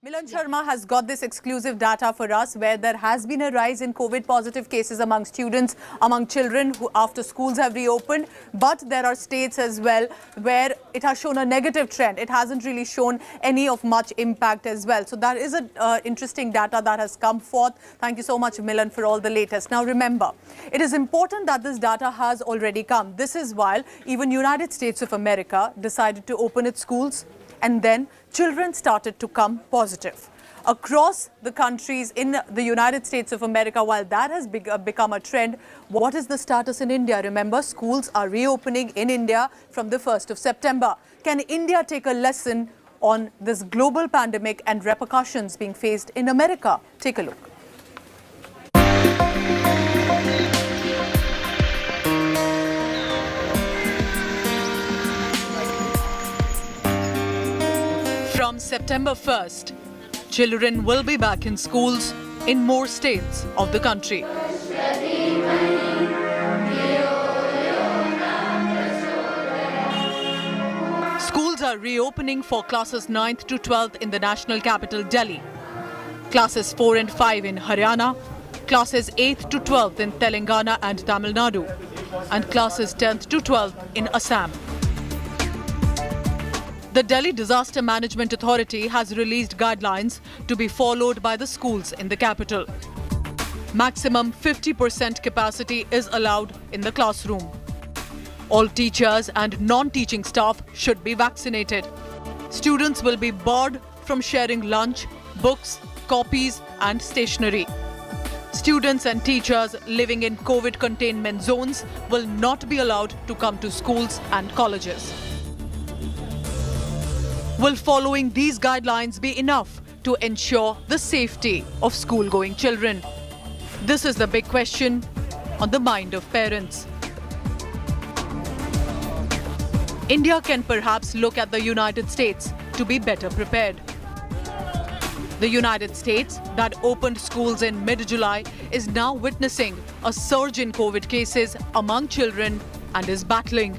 Milan Sharma has got this exclusive data for us where there has been a rise in COVID positive cases among students, among children who after schools have reopened. But there are states as well where it has shown a negative trend. It hasn't really shown any of much impact as well. So that is a interesting data that has come forth. Thank you so much, Milan, for all the latest. Now remember, it is important that this data has already come. This is while even United States of America decided to open its schools, and then children started to come positive. Across the countries in the United States of America, while that has become a trend, what is the status in India? Remember, schools are reopening in India from the 1st of September. Can India take a lesson on this global pandemic and repercussions being faced in America? Take a look. From September 1st, children will be back in schools in more states of the country. Schools are reopening for classes 9th to 12th in the national capital Delhi, classes 4 and 5 in Haryana, classes 8th to 12th in Telangana and Tamil Nadu, and classes 10th to 12th in Assam. The Delhi Disaster Management Authority has released guidelines to be followed by the schools in the capital. Maximum 50% capacity is allowed in the classroom. All teachers and non-teaching staff should be vaccinated. Students will be barred from sharing lunch, books, copies and stationery. Students and teachers living in COVID containment zones will not be allowed to come to schools and colleges. Will following these guidelines be enough to ensure the safety of school-going children? This is the big question on the mind of parents. India can perhaps look at the United States to be better prepared. The United States, that opened schools in mid-July, is now witnessing a surge in COVID cases among children and is battling.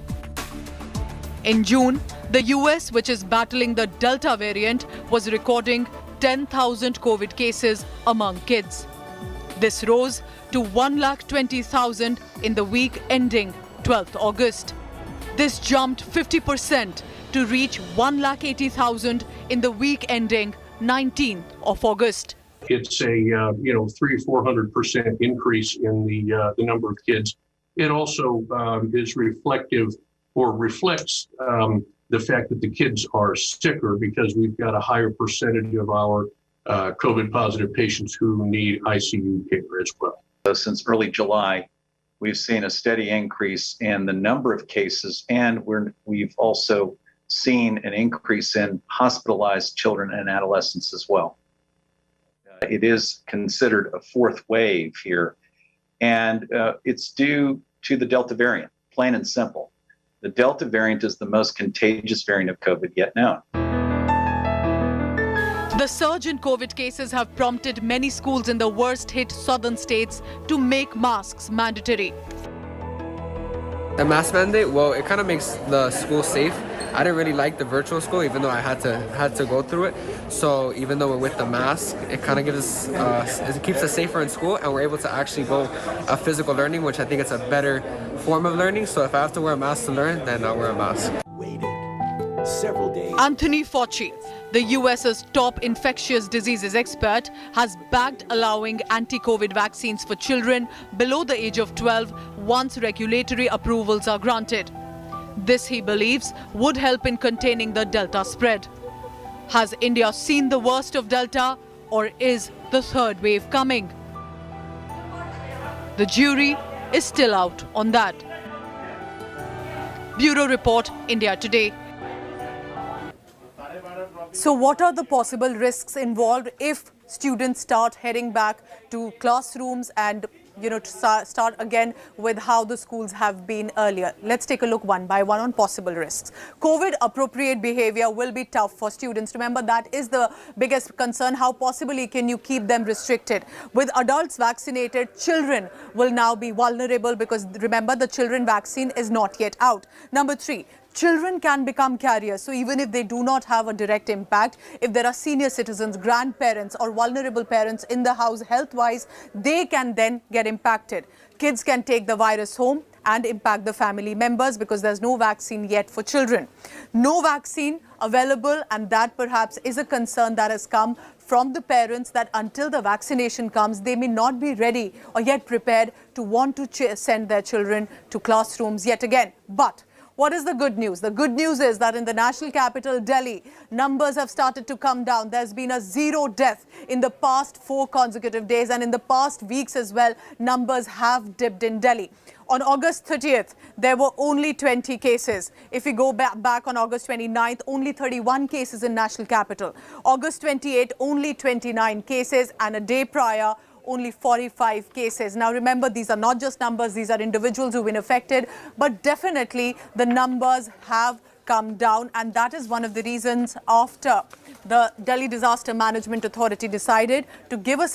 In June, the US, which is battling the Delta variant, was recording 10,000 COVID cases among kids. This rose to 120,000 in the week ending 12th August. This jumped 50% to reach 180,000 in the week ending 19th of August. It's a 300-400% increase in the number of kids. It also is reflective or reflects the fact that the kids are sicker because we've got a higher percentage of our COVID positive patients who need ICU care as well. Since early July, we've seen a steady increase in the number of cases, and we've also seen an increase in hospitalized children and adolescents as well. It is considered a fourth wave here, and it's due to the Delta variant, plain and simple. The Delta variant is the most contagious variant of COVID yet known. The surge in COVID cases have prompted many schools in the worst-hit southern states to make masks mandatory. The mask mandate, well, it kind of makes the school safe. I didn't really like the virtual school, even though I had to go through it. So even though we're with the mask, it kind of gives us, it keeps us safer in school, and we're able to actually go a physical learning, which I think it's a better form of learning. So if I have to wear a mask to learn, then I'll wear a mask. Waited several days. Anthony Fauci, the US's top infectious diseases expert, has backed allowing anti-COVID vaccines for children below the age of 12 once regulatory approvals are granted. This, he believes, would help in containing the Delta spread. Has India seen the worst of Delta, or is the third wave coming? The jury is still out on that. Bureau Report, India Today. So what are the possible risks involved if students start heading back to classrooms and to start again with how the schools have been earlier? Let's take a look one by one on possible risks. COVID appropriate behavior will be tough for students. Remember, that is the biggest concern. How possibly can you keep them restricted? With adults vaccinated, children will now be vulnerable because remember, the children vaccine is not yet out. Number 3, children can become carriers. So even if they do not have a direct impact, if there are senior citizens, grandparents or vulnerable parents in the house health-wise, they can then get impacted. Kids can take the virus home and impact the family members because there's no vaccine yet for children. No vaccine available, and that perhaps is a concern that has come from the parents, that until the vaccination comes, they may not be ready or yet prepared to want to send their children to classrooms yet again. But what is the good news? The good news is that in the national capital, Delhi, numbers have started to come down. There's been a 0 death in the past 4 consecutive days, and in the past weeks as well, numbers have dipped in Delhi. On August 30th, there were only 20 cases. If we go back on August 29th, only 31 cases in national capital. August 28th, only 29 cases, and a day prior, only 45 cases. Now remember, these are not just numbers, these are individuals who've been affected, but definitely the numbers have come down, and that is one of the reasons after the Delhi Disaster Management Authority decided to give a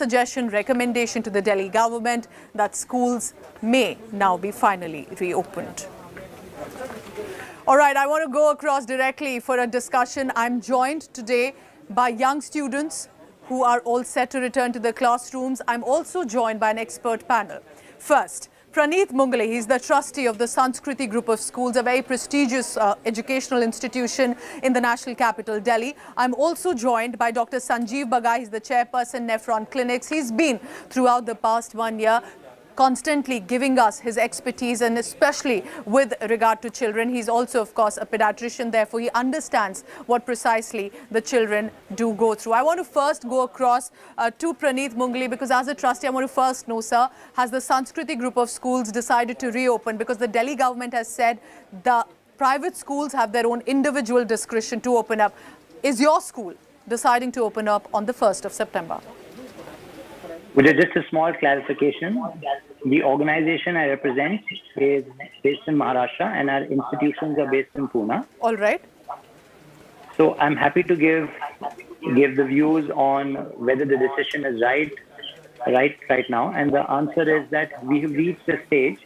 recommendation to the Delhi government that schools may now be finally reopened. All right, I want to go across directly for a discussion. I'm joined today by young students who are all set to return to the classrooms. I'm also joined by an expert panel. First, Praneeth Mungle, he's the trustee of the Sanskriti Group of Schools, a very prestigious educational institution in the national capital, Delhi. I'm also joined by Dr. Sanjeev Bagai, he's the chairperson, Nephron Clinics. He's been throughout the past 1 year constantly giving us his expertise, and especially with regard to children. He's also, of course, a pediatrician, therefore he understands what precisely the children do go through. I want to first go across to Praneeth Mungle, because as a trustee, I want to first know, sir, has the Sanskriti Group of Schools decided to reopen? Because the Delhi government has said the private schools have their own individual discretion to open up. Is your school deciding to open up on the 1st of September? With just a small clarification, the organization I represent is based in Maharashtra and our institutions are based in Pune. All right. So I'm happy to give the views on whether the decision is right now. And the answer is that we have reached a stage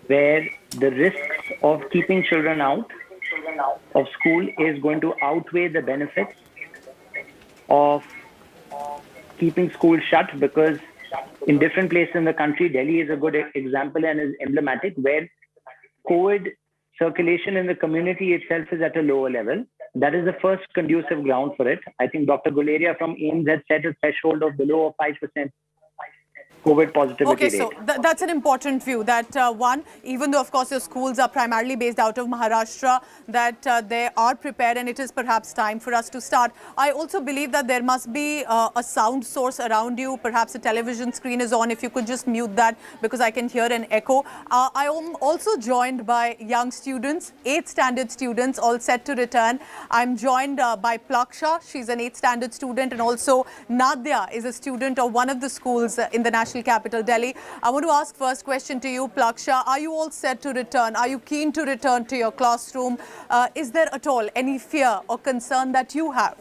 where the risks of keeping children out of school is going to outweigh the benefits of keeping schools shut, because in different places in the country, Delhi is a good example and is emblematic, where COVID circulation in the community itself is at a lower level. That is the first conducive ground for it. I think Dr. Guleria from AIIMS had set a threshold of below 5% COVID positivity rate. So that's an important view, that one, even though of course your schools are primarily based out of Maharashtra, that they are prepared, and it is perhaps time for us to start. I also believe that there must be a sound source around you. Perhaps a television screen is on. If you could just mute that, because I can hear an echo. I am also joined by young students, 8th standard students, all set to return. I'm joined by Plaksha. She's an 8th standard student, and also Nadia is a student of one of the schools in the national capital, Delhi. I want to ask first question to you, Plaksha. Are you all set to return? Are you keen to return to your classroom? Is there at all any fear or concern that you have?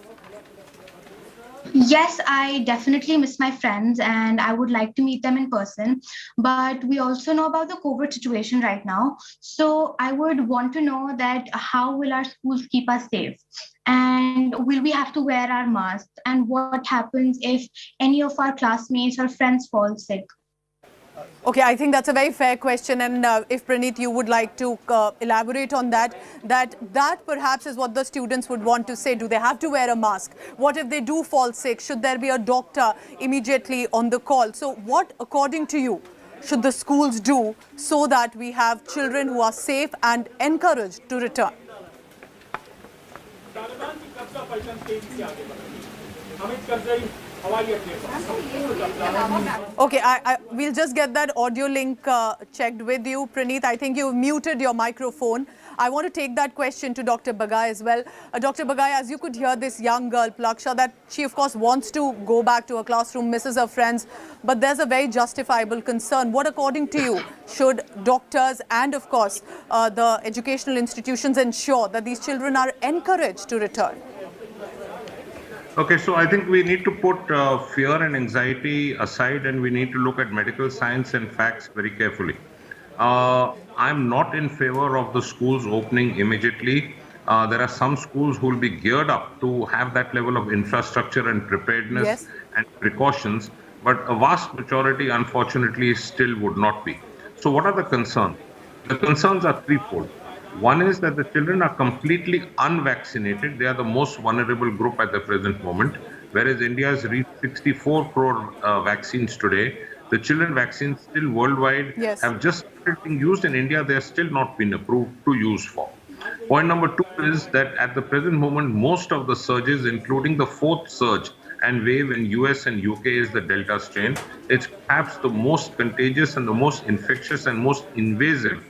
Yes, I definitely miss my friends and I would like to meet them in person. But we also know about the COVID situation right now. So I would want to know that how will our schools keep us safe? And will we have to wear our masks? And what happens if any of our classmates or friends fall sick? Okay, I think that's a very fair question, and if Praneeth, you would like to elaborate on that perhaps is what the students would want to say. Do they have to wear a mask? What if they do fall sick? Should there be a doctor immediately on the call? So what, according to you, should the schools do so that we have children who are safe and encouraged to return? Okay, we'll just get that audio link checked with you. Praneeth, I think you've muted your microphone. I want to take that question to Dr. Bagai as well. Dr. Bagai, as you could hear this young girl, Plaksha, that she of course wants to go back to her classroom, misses her friends, but there's a very justifiable concern. What, according to you, should doctors and of course the educational institutions ensure that these children are encouraged to return? Okay, so I think we need to put fear and anxiety aside, and we need to look at medical science and facts very carefully. I'm not in favor of the schools opening immediately. There are some schools who will be geared up to have that level of infrastructure and preparedness Yes. and precautions, but a vast majority, unfortunately, still would not be. So, what are the concerns? The concerns are threefold. One is that the children are completely unvaccinated. They are the most vulnerable group at the present moment. Whereas India has reached 64 crore vaccines today, the children vaccines still worldwide Yes. have just started being used in India. They have still not been approved to use for. Point number two is that at the present moment, most of the surges, including the fourth surge and wave in US and UK, is the Delta strain. It's perhaps the most contagious and the most infectious and most invasive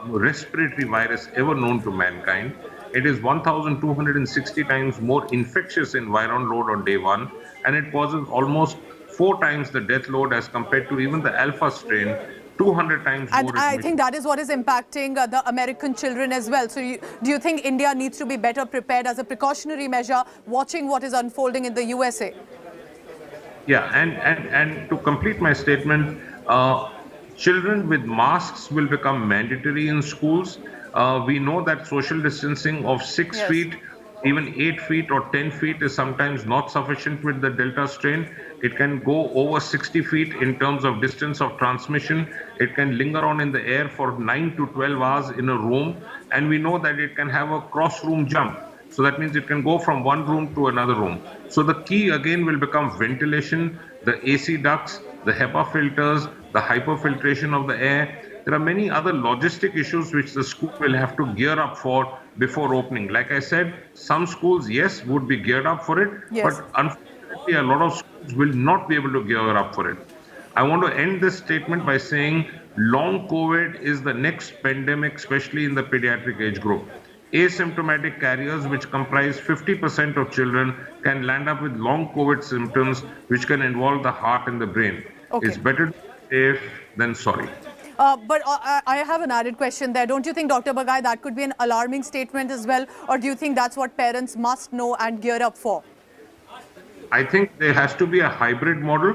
respiratory virus ever known to mankind. It is 1,260 times more infectious in viral load on day one, and it causes almost 4 times the death load as compared to even the Alpha strain, 200 times And more I admissions. think that is what is impacting the American children as well. So do you think India needs to be better prepared as a precautionary measure, watching what is unfolding in the USA? Yeah, and to complete my statement, children with masks will become mandatory in schools. We know that social distancing of six Yes. feet, even 8 feet or 10 feet is sometimes not sufficient with the Delta strain. It can go over 60 feet in terms of distance of transmission. It can linger on in the air for 9 to 12 hours in a room. And we know that it can have a cross room jump. So that means it can go from one room to another room. So the key again will become ventilation, the AC ducts, the HEPA filters, the hyperfiltration of the air. There are many other logistic issues which the school will have to gear up for before opening. Like I said, some schools, yes, would be geared up for it, Yes. but unfortunately, a lot of schools will not be able to gear up for it. I want to end this statement by saying long COVID is the next pandemic, especially in the pediatric age group. Asymptomatic carriers, which comprise 50% of children, can land up with long COVID symptoms, which can involve the heart and the brain. Okay. It's better to be safe than sorry. But I have an added question there. Don't you think, Dr. Bagai, that could be an alarming statement as well? Or do you think that's what parents must know and gear up for? I think there has to be a hybrid model.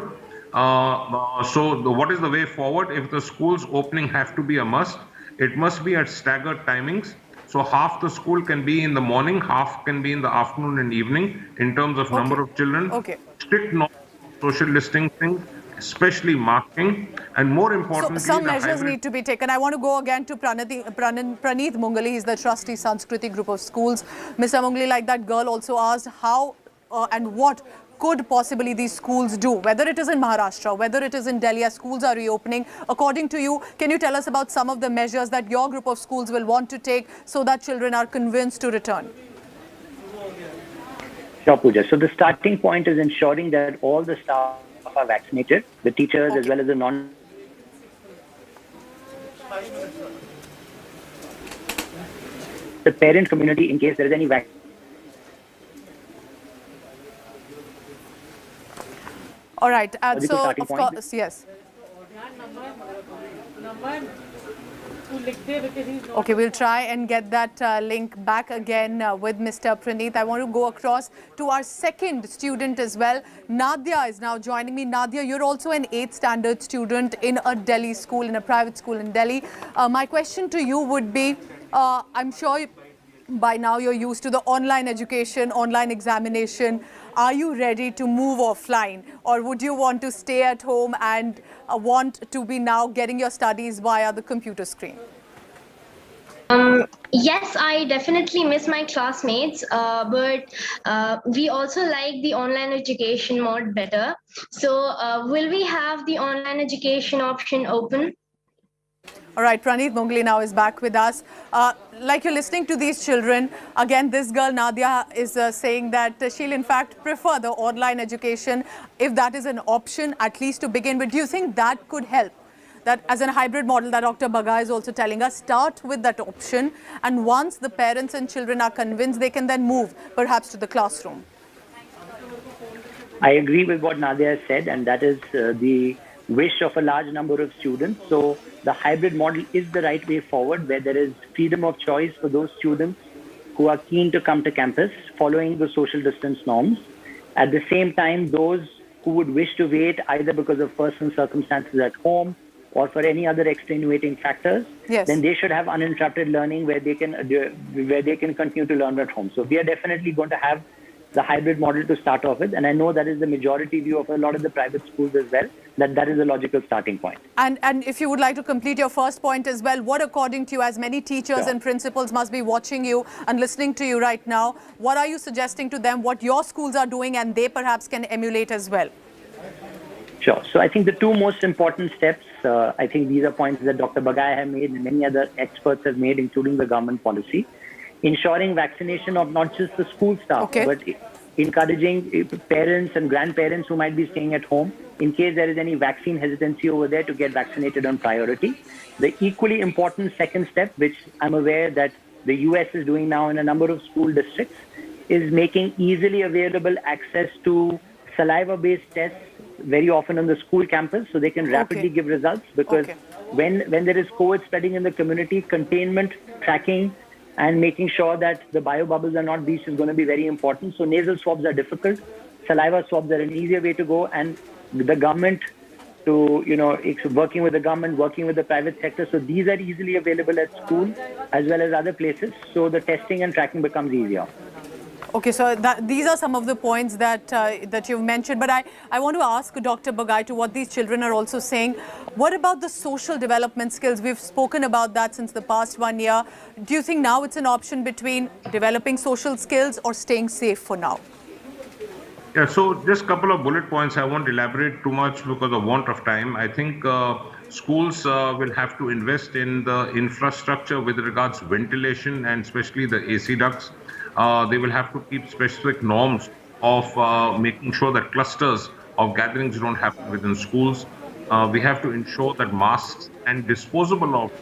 What is the way forward? If the schools opening have to be a must, it must be at staggered timings. So half the school can be in the morning, half can be in the afternoon and evening in terms of number of children. Okay. Strict norms of social distancing, especially masking, and more So importantly, some the measures hybrid. need to be taken. I want to go again to Praneeth Mungali. He's the trustee, Sanskriti Group of Schools. Mr. Mungali, like that girl also asked, how and what could possibly these schools do? Whether it is in Maharashtra, whether it is in Delhi, as schools are reopening. According to you, can you tell us about some of the measures that your group of schools will want to take so that children are convinced to return? Sure, Pooja. So the starting point is ensuring that all the staff are vaccinated, the teachers as well as the the parent community in case there is any vaccine. All right. And Logical so, starting of point. course, yes. Okay, we'll try and get that link back again with Mr. Praneeth. I want to go across to our second student as well. Nadia is now joining me. Nadia, you're also an 8th standard student in a Delhi school, in a private school in Delhi. My question to you would be, I'm sure by now you're used to the online education, online examination. Are you ready to move offline, or would you want to stay at home and want to be now getting your studies via the computer screen? Yes, I definitely miss my classmates, but we also like the online education mode better. So will we have the online education option open? All right, Praneeth Mungali now is back with us. Like you're listening to these children, again, this girl, Nadia, is saying that she'll in fact prefer the online education if that is an option, at least to begin with. Do you think that could help? That as a hybrid model that Dr. Bagai is also telling us, start with that option, and once the parents and children are convinced, they can then move perhaps to the classroom. I agree with what Nadia has said, and that is the wish of a large number of students. So the hybrid model is the right way forward, where there is freedom of choice for those students who are keen to come to campus following the social distance norms. At the same time, those who would wish to wait either because of personal circumstances at home or for any other extenuating factors, Yes. then they should have uninterrupted learning where they can continue to learn at home. So we are definitely going to have the hybrid model to start off with, and I know that is the majority view of a lot of the private schools as well, that is a logical starting point. And if you would like to complete your first point as well, what according to you, as many teachers Sure. and principals must be watching you and listening to you right now, what are you suggesting to them, what your schools are doing and they perhaps can emulate as well? Sure. So I think the two most important steps, I think these are points that Dr. Bagai have made and many other experts have made, including the government policy. Ensuring vaccination of not just the school staff, but encouraging parents and grandparents who might be staying at home, in case there is any vaccine hesitancy over there, to get vaccinated on priority. The equally important second step, which I'm aware that the US is doing now in a number of school districts, is making easily available access to saliva-based tests very often on the school campus, so they can rapidly give results, because when there is COVID spreading in the community, containment, tracking, and making sure that the biobubbles are not breached is going to be very important. So nasal swabs are difficult. Saliva swabs are an easier way to go, and the government it's working with the government, working with the private sector. So these are easily available at school as well as other places. So the testing and tracking becomes easier. Okay, so these are some of the points that you've mentioned. But I want to ask Dr. Bagai to what these children are also saying. What about the social development skills? We've spoken about that since the past 1 year. Do you think now it's an option between developing social skills or staying safe for now? Yeah, so just a couple of bullet points. I won't elaborate too much because of want of time. I think schools will have to invest in the infrastructure with regards to ventilation and especially the AC ducts. They will have to keep specific norms of making sure that clusters of gatherings don't happen within schools. We have to ensure that masks and disposal of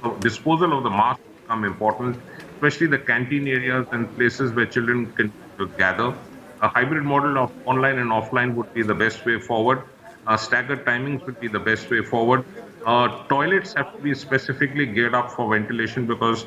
the masks become important, especially the canteen areas and places where children can gather. A hybrid model of online and offline would be the best way forward. Staggered timings would be the best way forward. Toilets have to be specifically geared up for ventilation because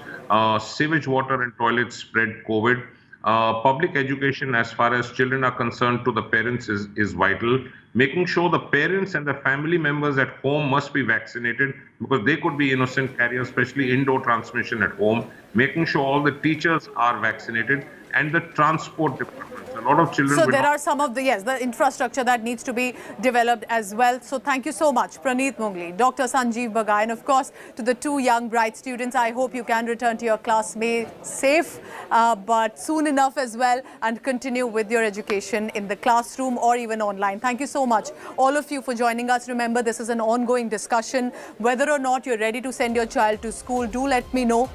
sewage water and toilets spread COVID. Public education as far as children are concerned to the parents is vital. Making sure the parents and the family members at home must be vaccinated because they could be innocent carriers, especially indoor transmission at home. Making sure all the teachers are vaccinated and the transport departments. A lot of children. So there are some of the infrastructure that needs to be developed as well. So thank you so much, Praneeth Mungli, Dr. Sanjeev Bagai, and of course to the two young bright students. I hope you can return to your classmates safe, but soon enough as well, and continue with your education in the classroom or even online. Thank you so much, all of you, for joining us. Remember, this is an ongoing discussion. Whether or not you're ready to send your child to school, do let me know.